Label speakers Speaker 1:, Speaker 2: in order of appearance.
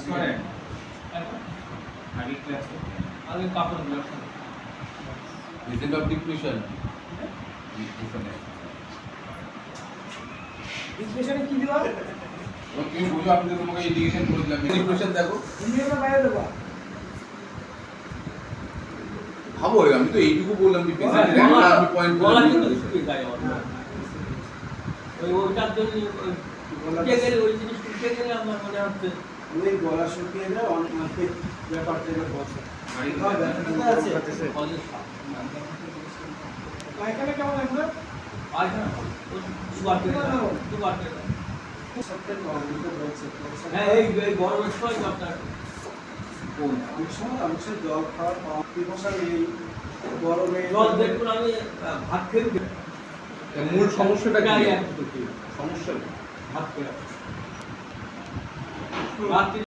Speaker 1: করেন আগে ক্লাস আগে কাপড় গুলো
Speaker 2: রিজেন্ট অফ ডিপ্রেশন
Speaker 3: ডিসকাশনে কি দিবা
Speaker 2: তুমি বুঝো আপনি তোমাকে ইন্ডিকেশন করে দিলাম ডিপ্রেশন দেখো
Speaker 3: ইন্ডিয়াটা বাইরে দেবা
Speaker 2: ভাবো আমি তো এইটুকু বললাম যে পেশেন্টের একটা আমি পয়েন্ট
Speaker 1: বলা কিন্তু শুকিয়ে যায় আমার ওই ওটার জন্য শুকিয়ে গেলে ওই জিনিস শুকিয়ে গেলে আমার মনে হচ্ছে
Speaker 3: ওই গলা শুকিয়ে যায় অনেক মাসের ব্যাপারটা বসে আছে পায়খানা কেমন আমরা
Speaker 1: পায়খানা সুগার সুগার
Speaker 3: সবথেকে গরমটা বলছে
Speaker 1: হ্যাঁ এই গরমের সময় আপনার
Speaker 3: কোন অনেক সময় অবশ্যই জল খাওয়ার পিপাসা নেই গরমে
Speaker 1: জল দেখুন আমি ভাত খেয়ে
Speaker 2: মূল সমস্যাটা কি
Speaker 1: সমস্যা
Speaker 2: সমস্যা
Speaker 1: ভাত খেয়ে